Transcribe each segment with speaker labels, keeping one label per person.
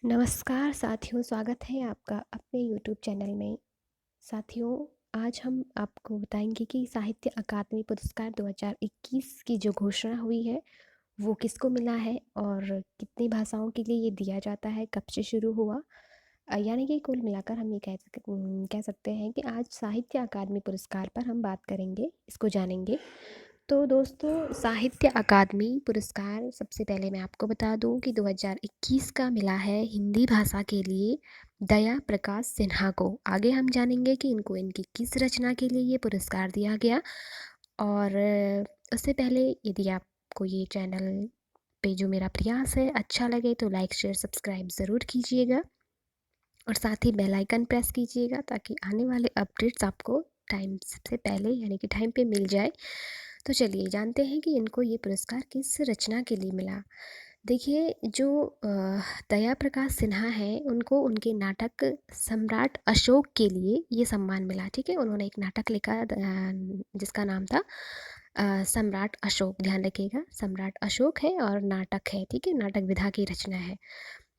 Speaker 1: नमस्कार साथियों, स्वागत है आपका अपने यूट्यूब चैनल में। साथियों, आज हम आपको बताएंगे कि साहित्य अकादमी पुरस्कार 2021 की जो घोषणा हुई है वो किसको मिला है और कितनी भाषाओं के लिए ये दिया जाता है, कब से शुरू हुआ। यानी कि कुल मिलाकर हम ये कह सकते हैं कि आज साहित्य अकादमी पुरस्कार पर हम बात करेंगे, इसको जानेंगे। तो दोस्तों, साहित्य अकादमी पुरस्कार सबसे पहले मैं आपको बता दूं कि 2021 का मिला है हिंदी भाषा के लिए दया प्रकाश सिन्हा को। आगे हम जानेंगे कि इनको इनकी किस रचना के लिए ये पुरस्कार दिया गया। और उससे पहले यदि आपको ये चैनल पे जो मेरा प्रयास है अच्छा लगे तो लाइक शेयर सब्सक्राइब ज़रूर कीजिएगा और साथ ही बेल आइकन प्रेस कीजिएगा ताकि आने वाले अपडेट्स आपको टाइम से पहले यानी कि टाइम पे मिल जाए। तो चलिए जानते हैं कि इनको ये पुरस्कार किस रचना के लिए मिला। देखिए, जो दया प्रकाश सिन्हा हैं उनको उनके नाटक सम्राट अशोक के लिए ये सम्मान मिला। ठीक है, उन्होंने एक नाटक लिखा जिसका नाम था सम्राट अशोक। ध्यान रखिएगा, सम्राट अशोक है और नाटक है। ठीक है, नाटक विधा की रचना है।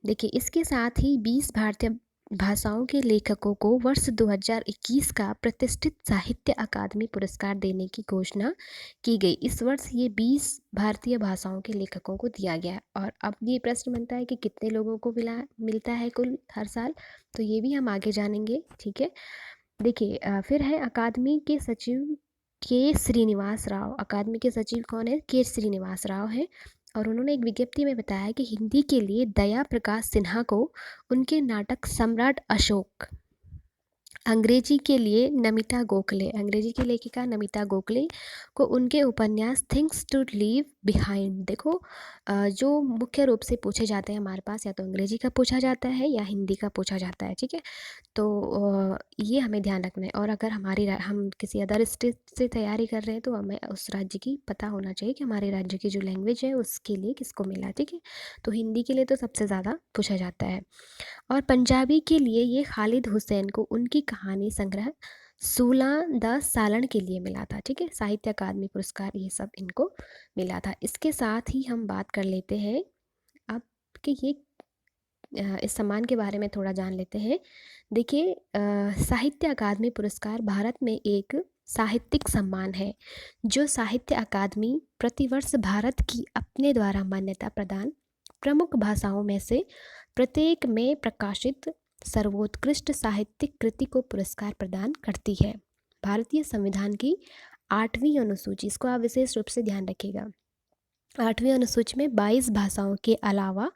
Speaker 1: देखिए, इसके साथ ही 20 भारतीय भाषाओं के लेखकों को वर्ष 2021 का प्रतिष्ठित साहित्य अकादमी पुरस्कार देने की घोषणा की गई। इस वर्ष ये 20 भारतीय भाषाओं के लेखकों को दिया गया। और अब ये प्रश्न बनता है कि कितने लोगों को मिलता है कुल हर साल, तो ये भी हम आगे जानेंगे। ठीक है, देखिए, फिर है अकादमी के सचिव के श्रीनिवास राव। अकादमी के सचिव कौन है? के श्रीनिवास राव हैं। और उन्होंने एक विज्ञप्ति में बताया कि हिंदी के लिए दया प्रकाश सिन्हा को उनके नाटक सम्राट अशोक, अंग्रेजी के लिए नमिता गोखले, अंग्रेजी की लेखिका नमिता गोखले को उनके उपन्यास थिंग्स टू लीव बिहाइंड। देखो, जो मुख्य रूप से पूछे जाते हैं हमारे पास, या तो अंग्रेजी का पूछा जाता है या हिंदी का पूछा जाता है। ठीक है, तो ये हमें ध्यान रखना है। और अगर हम किसी अदर स्टेट से तैयारी कर रहे हैं तो हमें उस राज्य की पता होना चाहिए कि हमारे राज्य की जो लैंग्वेज है उसके लिए किसको मिला। ठीक है, तो हिंदी के लिए तो सबसे ज़्यादा पूछा जाता है। और पंजाबी के लिए ये खालिद हुसैन को उनकी कहानी संग्रह 16 द सालन के लिए मिला था। ठीक है, साहित्य अकादमी पुरस्कार ये सब इनको मिला था। इसके साथ ही हम बात कर लेते हैं अब कि ये इस सम्मान के बारे में थोड़ा जान लेते हैं। देखिए, साहित्य अकादमी पुरस्कार भारत में एक साहित्यिक सम्मान है जो साहित्य अकादमी प्रतिवर्ष भारत की अपने द्वारा मान्यता प्रदान प्रमुख भाषाओं में से प्रत्येक में प्रकाशित सर्वोत्कृष्ट साहित्यिक कृति को पुरस्कार प्रदान करती है। भारतीय संविधान की 8वीं अनुसूची, इसको आप विशेष रूप से ध्यान रखिएगा, 8वीं अनुसूची में 22 भाषाओं के अलावा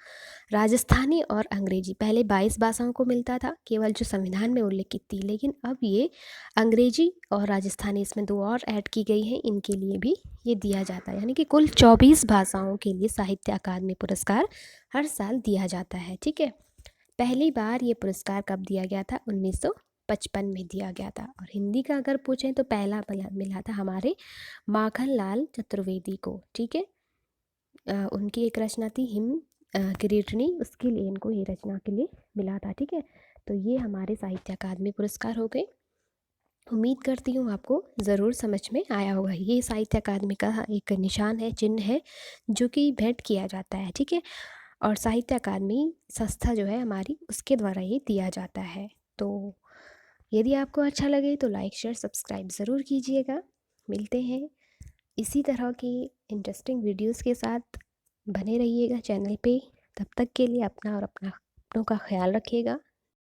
Speaker 1: राजस्थानी और अंग्रेजी, पहले 22 भाषाओं को मिलता था केवल जो संविधान में उल्लिखित थी, लेकिन अब ये अंग्रेजी और राजस्थानी इसमें 2 और ऐड की गई हैं, इनके लिए भी ये दिया जाता है। यानी कि कुल 24 भाषाओं के लिए साहित्य अकादमी पुरस्कार हर साल दिया जाता है। ठीक है, पहली बार ये पुरस्कार कब दिया गया था? 1955 में दिया गया था। और हिंदी का अगर पूछें तो पहला मिला था हमारे माखन लाल चतुर्वेदी को। ठीक है, उनकी एक रचना थी हिम किरीटनी, उसके लिए इनको ये रचना के लिए मिला था। ठीक है, तो ये हमारे साहित्य अकादमी पुरस्कार हो गए। उम्मीद करती हूँ आपको ज़रूर समझ में आया होगा। ये साहित्य अकादमी का एक निशान है, चिन्ह है, जो कि भेंट किया जाता है। ठीक है, और साहित्य अकादमी संस्था जो है हमारी, उसके द्वारा ये दिया जाता है। तो यदि आपको अच्छा लगे तो लाइक शेयर सब्सक्राइब ज़रूर कीजिएगा। मिलते हैं इसी तरह की इंटरेस्टिंग वीडियोस के साथ। बने रहिएगा चैनल पे। तब तक के लिए अपना और अपना अपनों का ख्याल रखिएगा।